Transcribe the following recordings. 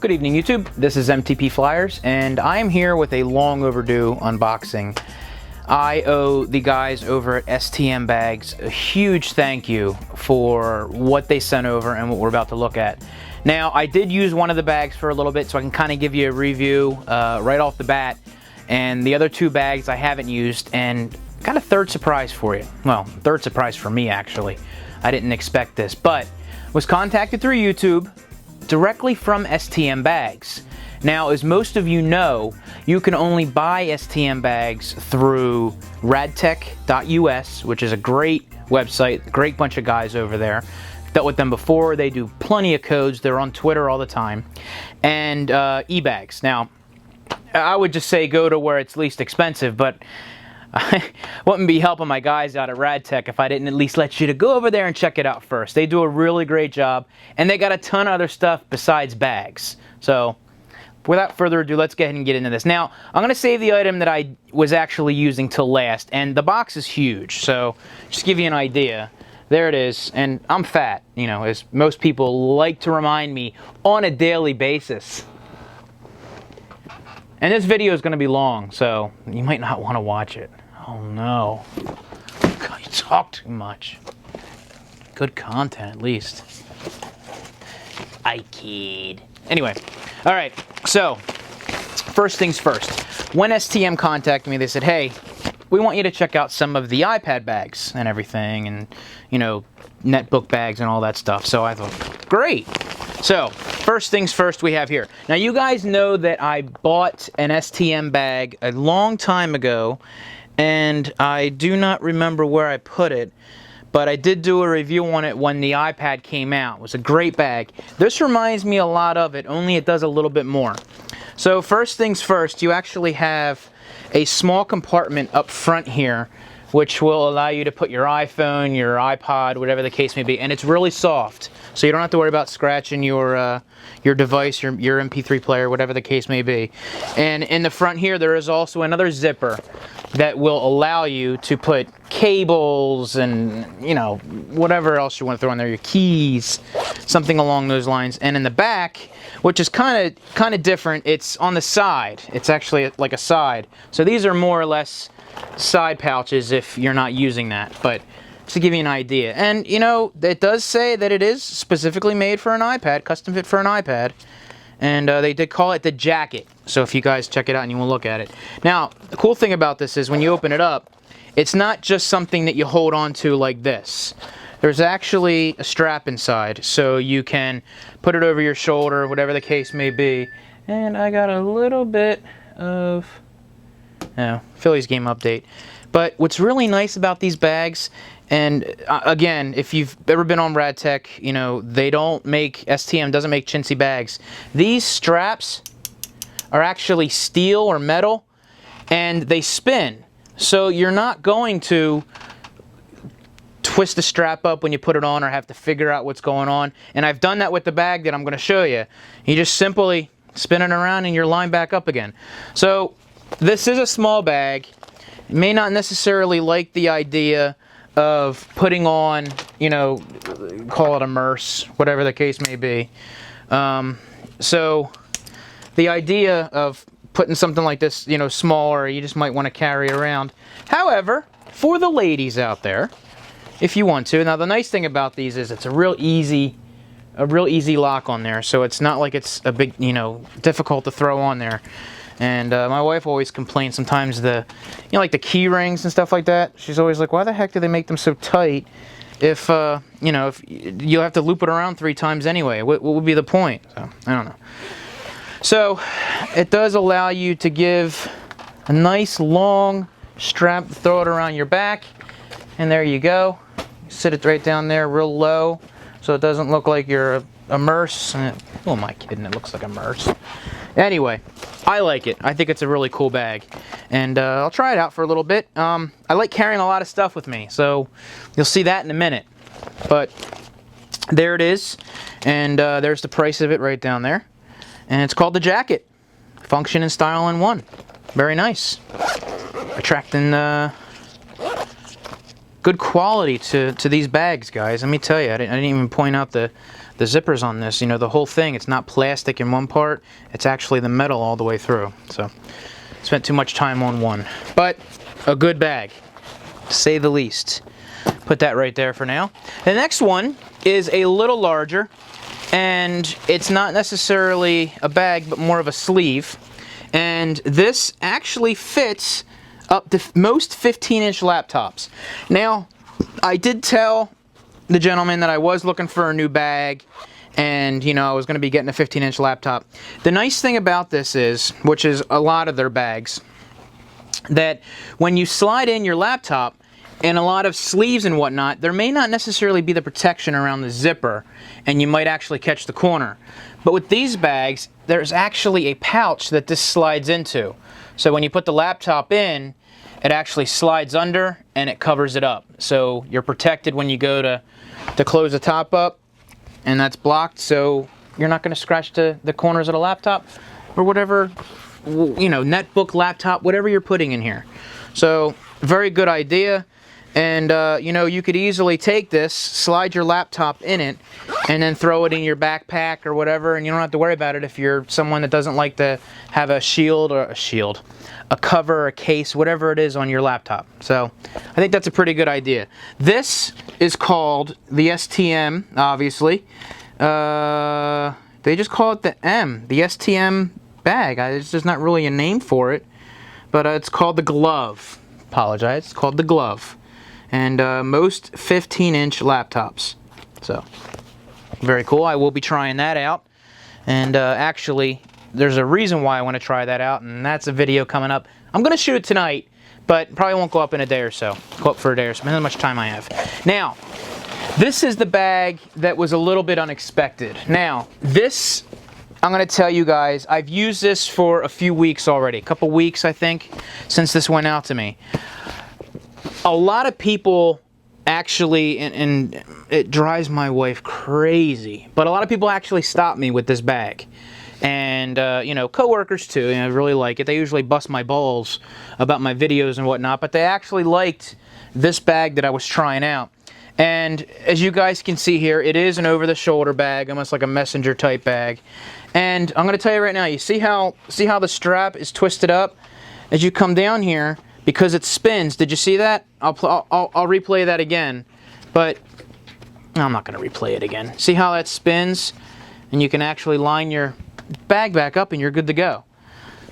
Good evening, YouTube. This is MTP Flyers, and I am here with a long overdue unboxing. I owe the guys over at STM Bags a huge thank you for what they sent over and what we're about to look at. Now, I did use one of the bags for a little bit, so I can kind of give you a review right off the bat. And the other two bags I haven't used, and got a third surprise for you. Well, third surprise for me, actually. I didn't expect this, but was contacted through YouTube directly from STM Bags. Now, as most of you know, you can only buy STM bags through radtech.us, which is a great website, great bunch of guys over there. Dealt with them before. They do plenty of codes. They're on Twitter all the time. And eBags. Now, I would just say go to where it's least expensive, but I wouldn't be helping my guys out at RadTech if I didn't at least let you to go over there and check it out first. They do a really great job, and they got a ton of other stuff besides bags. So, without further ado, let's go ahead and get into this. Now, I'm going to save the item that I was actually using till last, and the box is huge, so just to give you an idea. There it is, and I'm fat, you know, as most people like to remind me on a daily basis. And this video is going to be long, so you might not want to watch it. Oh no. God, you talk too much. Good content, at least. I kid. Anyway, alright, so, first things first. When STM contacted me, they said, hey, we want you to check out some of the iPad bags and everything, and, you know, netbook bags and all that stuff. So I thought, great. So, first things first we have here. Now, you guys know that I bought an STM bag a long time ago, and I do not remember where I put it, but I did do a review on it when the iPad came out. It was a great bag. This reminds me a lot of it, only it does a little bit more. So, first things first, you actually have a small compartment up front here, which will allow you to put your iPhone, your iPod, whatever the case may be, and it's really soft, so you don't have to worry about scratching your device, your MP3 player, whatever the case may be. And in the front here, there is also another zipper that will allow you to put cables and, you know, whatever else you want to throw in there, your keys, something along those lines. And in the back, which is kind of different, it's on the side. It's actually like a side. So these are more or less side pouches if you're not using that, but to give you an idea. And you know, it does say that it is specifically made for an iPad, custom fit for an iPad, and they did call it the jacket. So if you guys check it out and you want to look at it. Now, the cool thing about this is when you open it up, it's not just something that you hold on to like this. There's actually a strap inside, so you can put it over your shoulder, whatever the case may be. And I got a little bit of Phillies game update. But what's really nice about these bags, and again, if you've ever been on RadTech, you know, they don't make, STM doesn't make chintzy bags. These straps are actually steel or metal, and they spin. So you're not going to twist the strap up when you put it on or have to figure out what's going on. And I've done that with the bag that I'm going to show you. You just simply spin it around and you're lined back up again. So this is a small bag. You may not necessarily like the idea of putting on, you know, call it a merce, whatever the case may be. So the idea of putting something like this, you know, smaller, you just might want to carry around. However, for the ladies out there, if you want to. Now, the nice thing about these is it's a real easy lock on there, so it's not like it's a big, you know, difficult to throw on there. And my wife always complains sometimes you know, like the key rings and stuff like that. She's always like, why the heck do they make them so tight if, you know, if you'll have to loop it around 3 times anyway? What would be the point? So, I don't know. So, it does allow you to give a nice long strap, throw it around your back, and there you go. Sit it right down there real low so it doesn't look like you're a merce. Who am I kidding? It looks like a merce. Anyway, I like it. I think it's a really cool bag. And I'll try it out for a little bit. I like carrying a lot of stuff with me, so you'll see that in a minute. But there it is. And there's the price of it right down there. And it's called the jacket. Function and style in one. Very nice. Attracting good quality to these bags, guys. Let me tell you, I didn't even point out the the zippers on this, you know, the whole thing, it's not plastic in one part, it's actually the metal all the way through. So spent too much time on one, but a good bag, to say the least. Put that right there for now. The next one is a little larger, and it's not necessarily a bag but more of a sleeve, and this actually fits up to most 15-inch laptops. Now, I did tell the gentleman that I was looking for a new bag, and you know, I was going to be getting a 15-inch laptop. The nice thing about this is, which is a lot of their bags, that when you slide in your laptop and a lot of sleeves and whatnot, there may not necessarily be the protection around the zipper, and you might actually catch the corner. But with these bags, there's actually a pouch that this slides into. So when you put the laptop in, it actually slides under and it covers it up. So you're protected when you go to close the top up, and that's blocked, so you're not going to scratch the corners of the laptop or whatever, you know, netbook, laptop, whatever you're putting in here. So very good idea. And you know, you could easily take this, slide your laptop in it, and then throw it in your backpack or whatever, and you don't have to worry about it if you're someone that doesn't like to have a a cover, a case, whatever it is on your laptop. So I think that's a pretty good idea. This is called the STM, obviously. They just call it the M, the STM bag. There's just not really a name for it, but it's called the glove. Apologize, it's called the glove. And most 15-inch laptops. So, very cool. I will be trying that out. And actually, there's a reason why I want to try that out, and that's a video coming up. I'm going to shoot it tonight, but probably won't go up in a day or so. Go up for a day or so, how much time I have. Now, this is the bag that was a little bit unexpected. Now, this, I'm going to tell you guys, I've used this for a few weeks already. A couple weeks, I think, since this went out to me. A lot of people actually, and it drives my wife crazy, but a lot of people actually stop me with this bag. And, you know, coworkers too, and I really like it. They usually bust my balls about my videos and whatnot, but they actually liked this bag that I was trying out. And as you guys can see here, it is an over-the-shoulder bag, almost like a messenger type bag. And I'm going to tell you right now, you see how the strap is twisted up? As you come down here, because it spins, did you see that? I'll replay that again, but I'm not going to replay it again. See how that spins? And you can actually line your bag back up and you're good to go.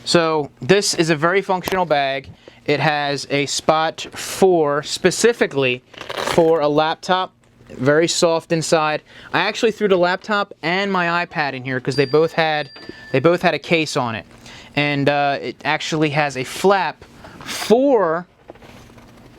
So this is a very functional bag. It has a spot specifically for a laptop. Very soft inside. I actually threw the laptop and my iPad in here because they both had a case on it. And it actually has a flap for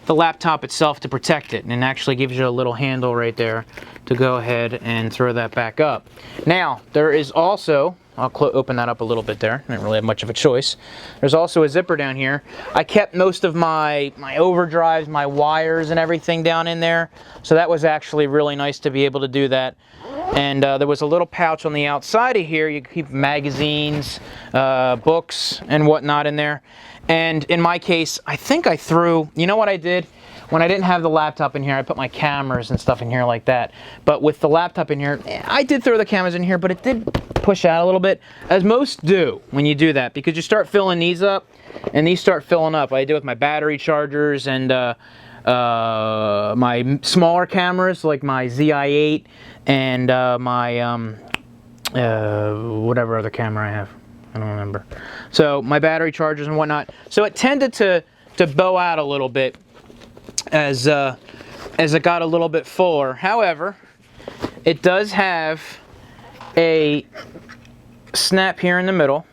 the laptop itself to protect it, and it actually gives you a little handle right there to go ahead and throw that back up. Now, there is also, I'll open that up a little bit there, I didn't really have much of a choice. There's also a zipper down here. I kept most of my overdrives, my wires and everything down in there, so that was actually really nice to be able to do that. And there was a little pouch on the outside of here. You could keep magazines, books, and whatnot in there. And in my case, I think I threw, you know what I did? When I didn't have the laptop in here, I put my cameras and stuff in here like that. But with the laptop in here, I did throw the cameras in here, but it did push out a little bit, as most do when you do that, because you start filling these up, and these start filling up. I did with my battery chargers and my smaller cameras, like my ZI-8 and my whatever other camera I have. I don't remember. So my battery chargers and whatnot. So it tended to bow out a little bit as it got a little bit fuller. However, it does have a snap here in the middle,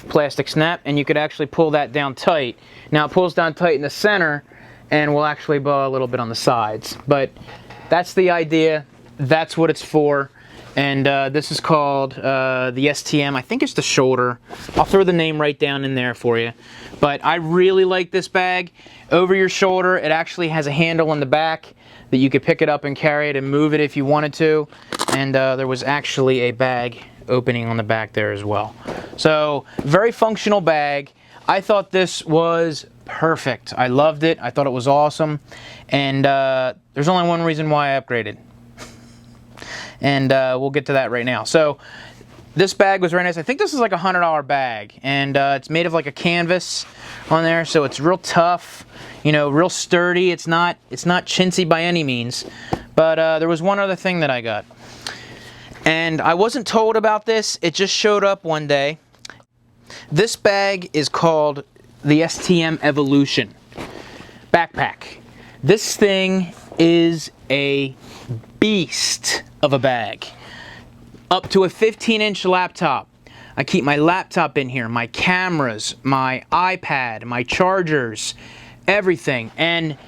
plastic snap, and you could actually pull that down tight. Now it pulls down tight in the center and will actually bow a little bit on the sides. But that's the idea. That's what it's for. And this is called the STM. I think it's the shoulder. I'll throw the name right down in there for you. But I really like this bag. Over your shoulder, it actually has a handle on the back that you could pick it up and carry it and move it if you wanted to. And there was actually a bag opening on the back there as well. So, very functional bag. I thought this was perfect. I loved it. I thought it was awesome. And there's only one reason why I upgraded. and we'll get to that right now. So this bag was very nice. I think this is like a $100 bag, and it's made of like a canvas on there, so it's real tough, you know, real sturdy. It's not chintzy by any means. But there was one other thing that I got, and I wasn't told about this. It just showed up one day. This bag is called the STM Evolution backpack. This thing is a beast of a bag. Up to a 15-inch laptop. I keep my laptop in here, my cameras, my iPad, my chargers, everything. And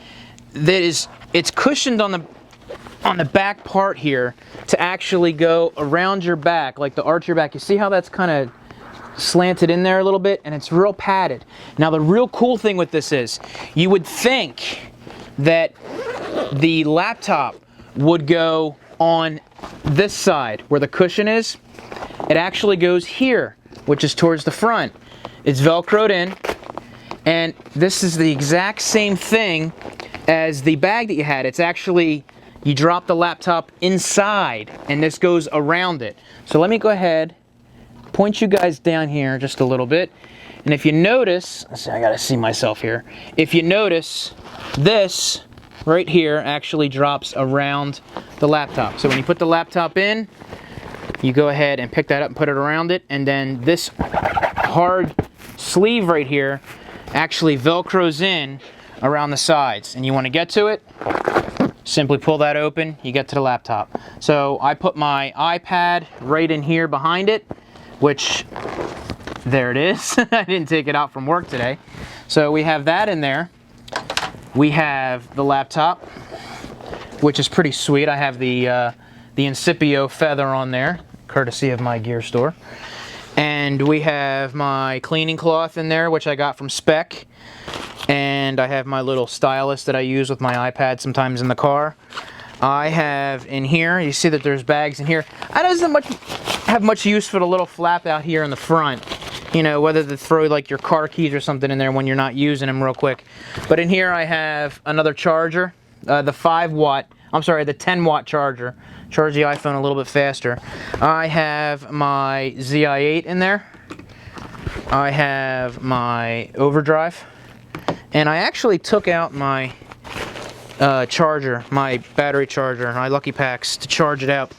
it's cushioned on the back part here to actually go around your back, like the arch of your back. You see how that's kind of slanted in there a little bit, and it's real padded. Now the real cool thing with this is, you would think that the laptop would go on this side where the cushion is. It actually goes here, which is towards the front. It's velcroed in, and this is the exact same thing as the bag that you had. It's actually, you drop the laptop inside and this goes around it. So let me go ahead, point you guys down here just a little bit, and if you notice, I gotta see myself here. If you notice, this right here actually drops around the laptop. So when you put the laptop in, you go ahead and pick that up and put it around it, and then this hard sleeve right here actually velcros in around the sides. And you want to get to it, simply pull that open, you get to the laptop. So I put my iPad right in here behind it, which, there it is. I didn't take it out from work today. So we have that in there. We have the laptop, which is pretty sweet. I have the Incipio feather on there, courtesy of my gear store. And we have my cleaning cloth in there, which I got from Spec. And I have my little stylus that I use with my iPad sometimes in the car. I have in here, you see that there's bags in here. I don't have much use for the little flap out here in the front. You know, whether to throw like your car keys or something in there when you're not using them real quick. But in here I have another charger, the 10-watt charger. Charge the iPhone a little bit faster. I have my ZI-8 in there. I have my overdrive. And I actually took out my charger, my battery charger, my Lucky Packs, to charge it up.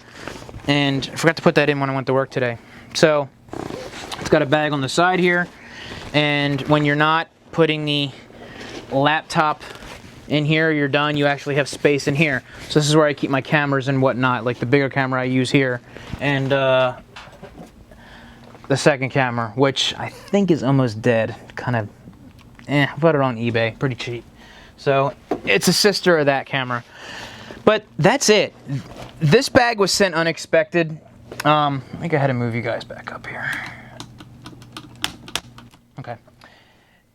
And I forgot to put that in when I went to work today. So it's got a bag on the side here, and when you're not putting the laptop in here, you're done, you actually have space in here. So this is where I keep my cameras and whatnot, like the bigger camera I use here, and the second camera, which I think is almost dead. Kind of, I bought it on eBay, pretty cheap. So it's a sister of that camera. But that's it. This bag was sent unexpected. I think I had to move you guys back up here. Okay.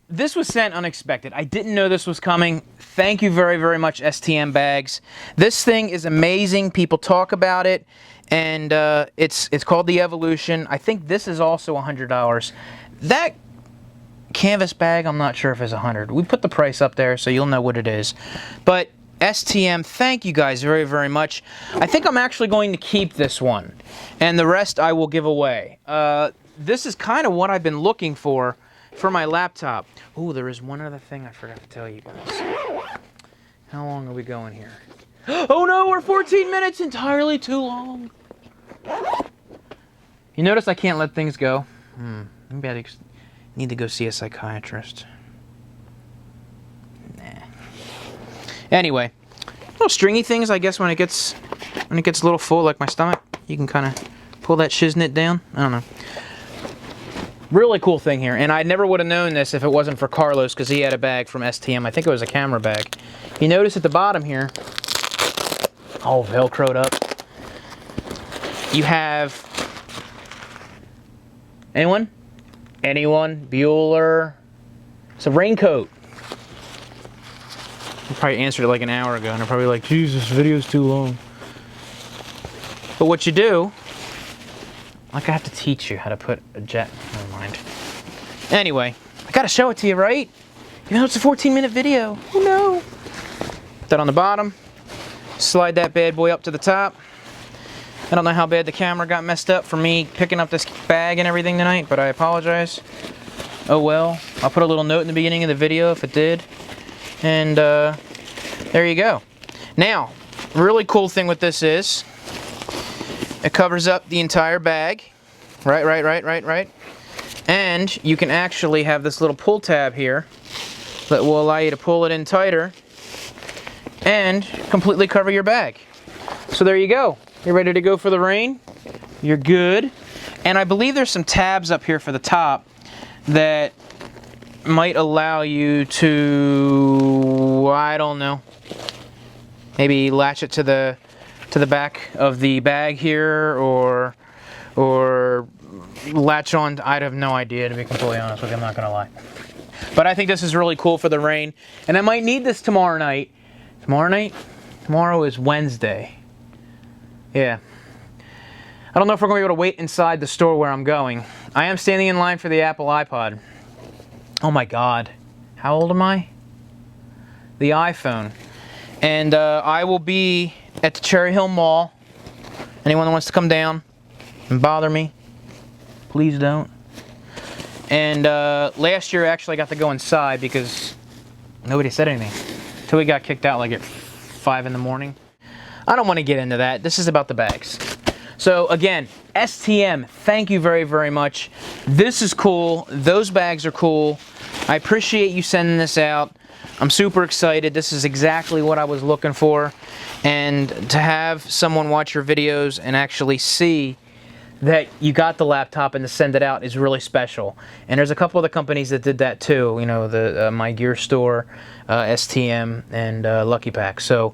This was sent unexpected. I didn't know this was coming. Thank you very, very much, STM Bags. This thing is amazing. People talk about it, and it's called the Evolution. I think this is also $100. That canvas bag, I'm not sure if it's $100. We put the price up there so you'll know what it is. But STM, thank you guys very, very much. I think I'm actually going to keep this one, and the rest I will give away. This is kind of what I've been looking for my laptop. Oh, there is one other thing I forgot to tell you guys. How long are we going here? Oh no, we're 14 minutes, entirely too long. You notice I can't let things go? Maybe I need to go see a psychiatrist. Nah. Anyway, little stringy things, I guess when it gets a little full, like my stomach, you can kind of pull that shiznit down. I don't know. Really cool thing here, and I never would have known this if it wasn't for Carlos, because he had a bag from STM. I think it was a camera bag. You notice at the bottom here, all velcroed up, you have, anyone? Bueller? It's a raincoat. I probably answered it like an hour ago, and I'm probably like, Jesus, this video's too long. But what you do, like I have to teach you how to put a jet, never mind. Anyway, I gotta show it to you, right? Even though it's a 14-minute video. Oh no. Put that on the bottom. Slide that bad boy up to the top. I don't know how bad the camera got messed up for me picking up this bag and everything tonight, but I apologize. Oh well. I'll put a little note in the beginning of the video if it did. And there you go. Now, really cool thing with this is it covers up the entire bag. Right. And you can actually have this little pull tab here that will allow you to pull it in tighter and completely cover your bag. So there you go. You're ready to go for the rain. You're good. And I believe there's some tabs up here for the top that might allow you to, I don't know, maybe latch it to the back of the bag here, or latch on. I have no idea, to be completely honest with you. I'm not gonna lie. But I think this is really cool for the rain, and I might need this tomorrow night. Tomorrow is Wednesday. Yeah. I don't know if we're going to be able to wait inside the store where I'm going. I am standing in line for the Apple iPod. Oh my God. How old am I? The iPhone. And I will be at the Cherry Hill Mall. Anyone that wants to come down and bother me, please don't. And last year I actually got to go inside because nobody said anything until we got kicked out like at 5 in the morning. I don't want to get into that. This is about the bags. So again, STM, thank you very, very much. This is cool. Those bags are cool. I appreciate you sending this out. I'm super excited. This is exactly what I was looking for. And to have someone watch your videos and actually see that you got the laptop and to send it out is really special. And there's a couple other companies that did that too. You know, the My Gear Store, STM, and Lucky Pack. So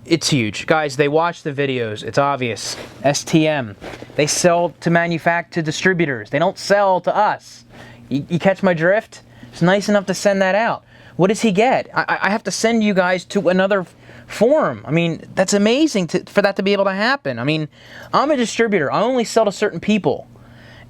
it's huge. Guys, they watch the videos. It's obvious. STM. They sell to distributors. They don't sell to us. You catch my drift? It's nice enough to send that out. What does he get? I have to send you guys to another forum. I mean, that's amazing for that to be able to happen. I mean, I'm a distributor. I only sell to certain people.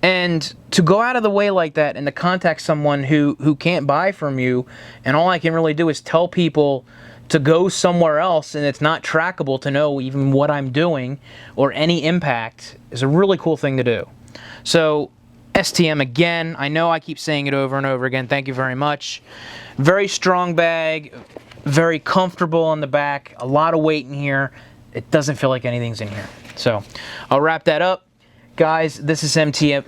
And to go out of the way like that and to contact someone who can't buy from you, and all I can really do is tell people to go somewhere else and it's not trackable to know even what I'm doing or any impact, is a really cool thing to do. So STM again, I know I keep saying it over and over again, thank you very much. Very strong bag, very comfortable on the back, a lot of weight in here. It doesn't feel like anything's in here. So I'll wrap that up. Guys, this is MTP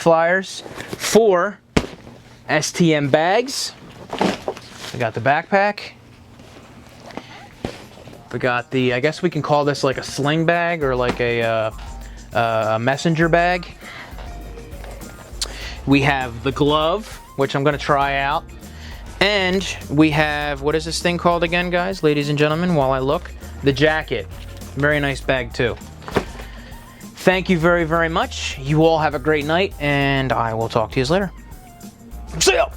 Flyers for STM Bags. We got the backpack. We got the, I guess we can call this like a sling bag or like a messenger bag. We have the glove, which I'm going to try out. And we have, what is this thing called again, guys, ladies and gentlemen, while I look? The jacket. Very nice bag, too. Thank you very, very much. You all have a great night, and I will talk to you later. See ya!